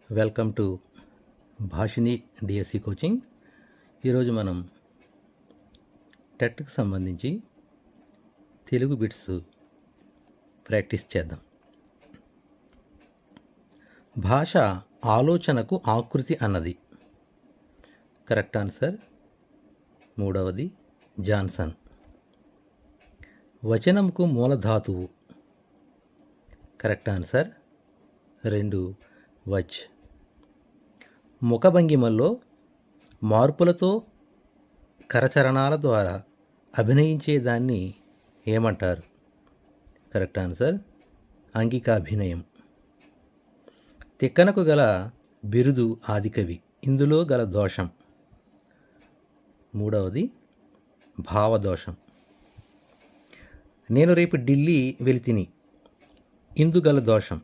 Welcome to భాషిని DSC coaching. ఈరోజు మనం టెట్కి సంబంధించి తెలుగు బిట్స్ ప్రాక్టీస్ చేద్దాం. భాష ఆలోచనకు ఆకృతి అన్నది. కరెక్ట్ ఆన్సర్ మూడవది జాన్సన్. వచనంకు మూలధాతువు. కరెక్ట్ ఆన్సర్ 2 వచ్. ముఖభంగిమల్లో మార్పులతో కరచరణాల ద్వారా అభినయించేదాన్ని ఏమంటారు? Correct answer అంగికాభినయం. తిక్కనకు గల బిరుదు ఆదికవి. ఇందులో గల దోషం. మూడవది భావదోషం. నేను రేపు ఢిల్లీ వెళితిని. ఇందుగల దోషం.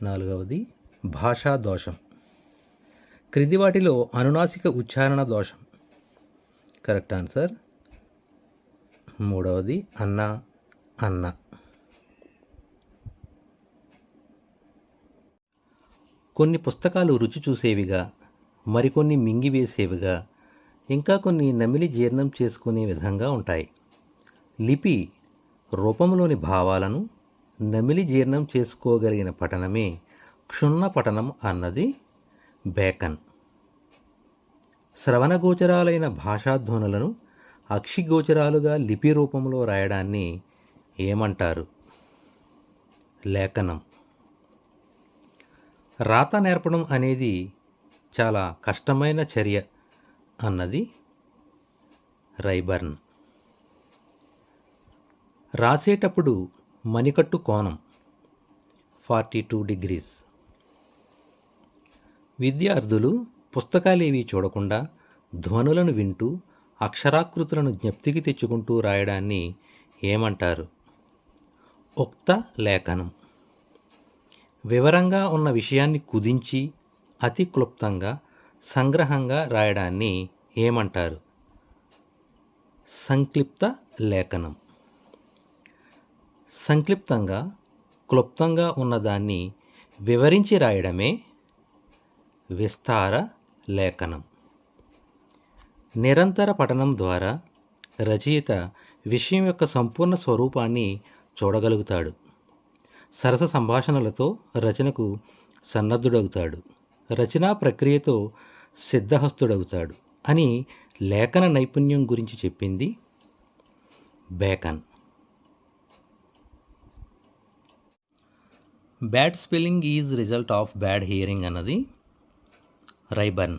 నాలుగవది భాషా దోషం. క్రింది వాటిలో అనునాసిక ఉచ్చారణ దోషం. కరెక్ట్ ఆన్సర్ మూడవది అన్న అన్న. కొన్ని పుస్తకాలు రుచి చూసేవిగా, మరికొన్ని మింగివేసేవిగా, ఇంకా కొన్ని నమిలి జీర్ణం చేసుకునే విధంగా ఉంటాయి. లిపి రూపంలోని భావాలను నమిలి జీర్ణం చేసుకోగలిగిన పఠనమే క్షుణ్ణ పఠనం అన్నది బేకన్. శ్రవణగోచరాలైన భాషాధ్వనులను అక్షిగోచరాలుగా లిపి రూపంలో రాయడాన్ని ఏమంటారు? లేఖనం. రాత నేర్పడం అనేది చాలా కష్టమైన చర్య అన్నది రైబర్న్. రాసేటప్పుడు మణికట్టు కోణం 42 degrees. విద్యార్థులు పుస్తకాలేవీ చూడకుండా ధ్వనులను వింటూ అక్షరాకృతులను జ్ఞప్తికి తెచ్చుకుంటూ రాయడాన్ని ఏమంటారు? ఉక్త లేఖనం. వివరంగా ఉన్న విషయాన్ని కుదించి అతి క్లుప్తంగా సంగ్రహంగా రాయడాన్ని ఏమంటారు? సంక్లిప్త లేఖనం. సంక్లిప్తంగా క్లుప్తంగా ఉన్నదాన్ని వివరించి రాయడమే విస్తార లేఖనం. నిరంతర పఠనం ద్వారా రచయిత విషయం యొక్క సంపూర్ణ స్వరూపాన్ని చూడగలుగుతాడు. సరస సంభాషణలతో రచనకు సన్నద్ధుడవుతాడు. రచనా ప్రక్రియతో సిద్ధహస్తుడవుతాడు అని లేఖన నైపుణ్యం గురించి చెప్పింది bacon. Bad spelling is result of bad hearing అన్నది రైబర్న్.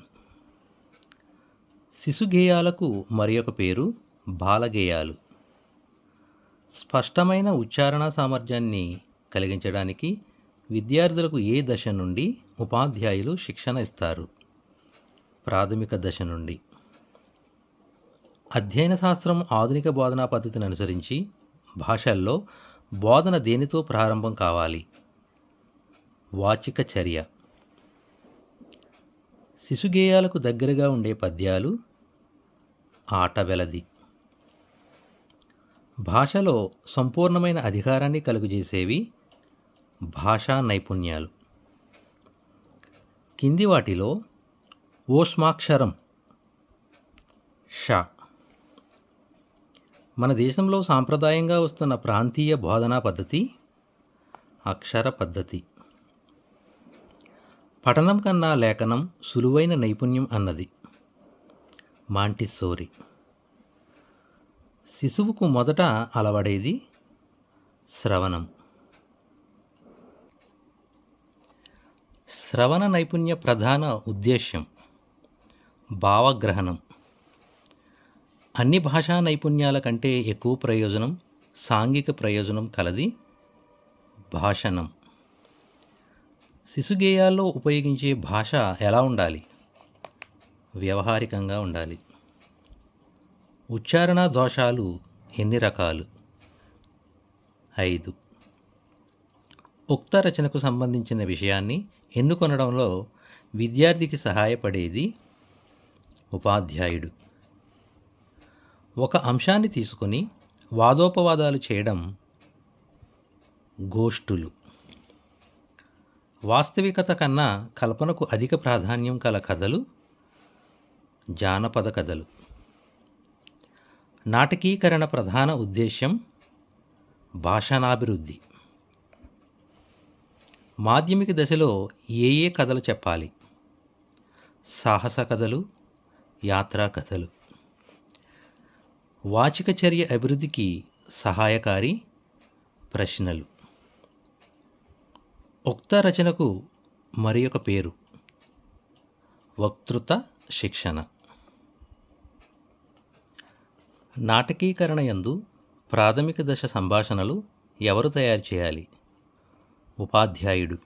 శిశుగేయాలకు మరి ఒక పేరు బాలగేయాలు. స్పష్టమైన ఉచ్చారణ సామర్థ్యాన్ని కలిగించడానికి విద్యార్థులకు ఏ దశ నుండి ఉపాధ్యాయులు శిక్షణ ఇస్తారు? ప్రాథమిక దశ నుండి. అధ్యయన శాస్త్రం ఆధునిక బోధనా పద్ధతిని అనుసరించి భాషల్లో బోధన దేనితో ప్రారంభం కావాలి? వాచిక చర్య. శిశుగేయాలకు దగ్గరగా ఉండే పద్యాలు ఆటవెలది. భాషలో సంపూర్ణమైన అధికారాన్ని కలుగజేసేవి భాషా నైపుణ్యాలు. కింది వాటిలో ఓష్మాక్షరం ష మన దేశంలో సాంప్రదాయంగా వస్తున్న ప్రాంతీయ బోధనా పద్ధతి అక్షర పద్ధతి. పఠనం కన్నా లేఖనం సులువైన నైపుణ్యం అన్నది మాంటిస్సోరి. శిశువుకు మొదట అలవడేది శ్రవణం. శ్రవణ నైపుణ్య ప్రధాన ఉద్దేశ్యం భావగ్రహణం. అన్ని భాషా నైపుణ్యాల కంటే ఎక్కువ ప్రయోజనం, సాంఘిక ప్రయోజనం కలది భాషణం. శిశుగేయాల్లో ఉపయోగించే భాష ఎలా ఉండాలి? వ్యవహారికంగా ఉండాలి. ఉచ్చారణ దోషాలు ఎన్ని రకాలు? 5. ఉక్త రచనకు సంబంధించిన విషయాన్ని ఎన్నుకొనడంలో విద్యార్థికి సహాయపడేది ఉపాధ్యాయుడు. ఒక అంశాన్ని తీసుకొని వాదోపవాదాలు చేయడం గోష్ఠులు. వాస్తవికత కన్నా కల్పనకు అధిక ప్రాధాన్యం కల కథలు జానపద కథలు. నాటకీకరణ ప్రధాన ఉద్దేశ్యం భాషానాభివృద్ధి. మాధ్యమిక దశలో ఏ కథలు చెప్పాలి? సాహస కథలు, యాత్రా కథలు. వాచిక చర్య అభివృద్ధికి సహాయకారి ప్రశ్నలు. ఉక్త రచనకు మరి ఒక పేరు వక్తృత శిక్షణ. నాటకీకరణ యందు ప్రాథమిక దశ సంభాషణలు ఎవరు తయారు చేయాలి? ఉపాధ్యాయుడు.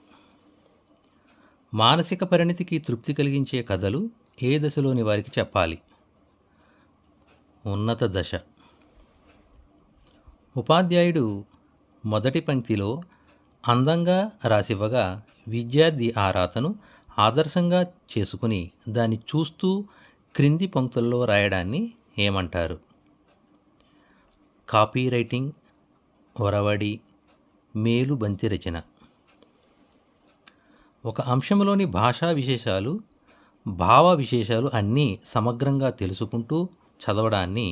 మానసిక పరిణతికి తృప్తి కలిగించే కథలు ఏ దశలోని వారికి చెప్పాలి? ఉన్నత దశ. ఉపాధ్యాయుడు మొదటి పంక్తిలో అందంగా రాసివ్వగా విద్యార్థి ఆ రాతను ఆదర్శంగా చేసుకుని దాన్ని చూస్తూ క్రింది పంక్తుల్లో రాయడాన్ని ఏమంటారు? కాపీ రైటింగ్, ఒరవడి, మేలుబంతి రచన. ఒక అంశంలోని భాషా విశేషాలు, భావ విశేషాలు అన్నీ సమగ్రంగా తెలుసుకుంటూ చదవడాన్ని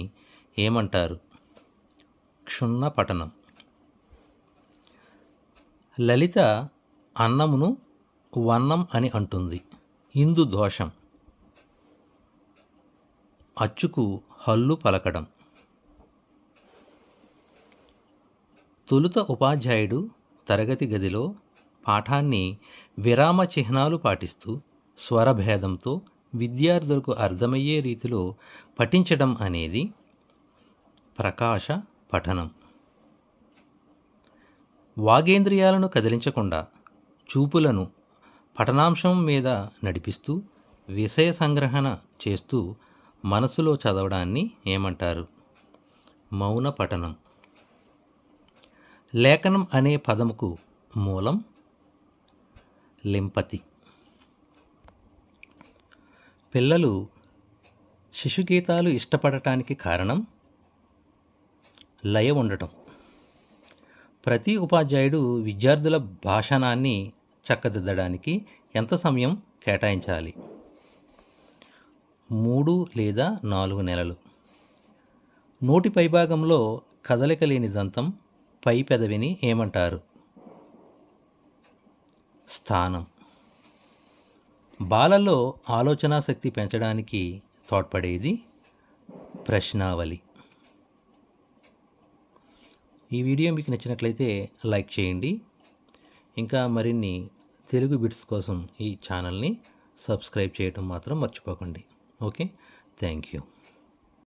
ఏమంటారు? క్షుణ్ణ పఠనం. లలిత అన్నమును వన్నం అని అంటుంది. ఇందు దోషం. అచ్చుకు హల్లు పలకడం. తొలుత ఉపాధ్యాయుడు తరగతి గదిలో పాఠాన్ని విరామ చిహ్నాలు పాటిస్తూ స్వరభేదంతో విద్యార్థులకు అర్థమయ్యే రీతిలో పఠించడం అనేది ప్రకాశ పఠనం. వాగేంద్రియాలను కదిలించకుండా చూపులను పఠనాంశం మీద నడిపిస్తూ విషయ సంగ్రహణ చేస్తూ మనసులో చదవడాన్ని ఏమంటారు? మౌన పఠనం. లేఖనం అనే పదముకు మూలం లింపతి. పిల్లలు శిశుగీతాలు ఇష్టపడటానికి కారణం లయ ఉండటం. ప్రతి ఉపాధ్యాయుడు విద్యార్థుల భాషణాన్ని చక్కదిద్దడానికి ఎంత సమయం కేటాయించాలి? 3 లేదా 4 నెలలు. నోటి పైభాగంలో కదలిక లేని దంతం పై పెదవిని ఏమంటారు? స్థానం. బాలల్లో ఆలోచనా శక్తి పెంచడానికి తోడ్పడేది ప్రశ్నావళి. ఈ వీడియో మీకు నచ్చినట్లయితే లైక్ చేయండి. ఇంకా మరిన్ని తెలుగు బిట్స్ కోసం ఈ ఛానల్ని సబ్స్క్రైబ్ చేయటం మాత్రం మర్చిపోకండి. Okay, thank you.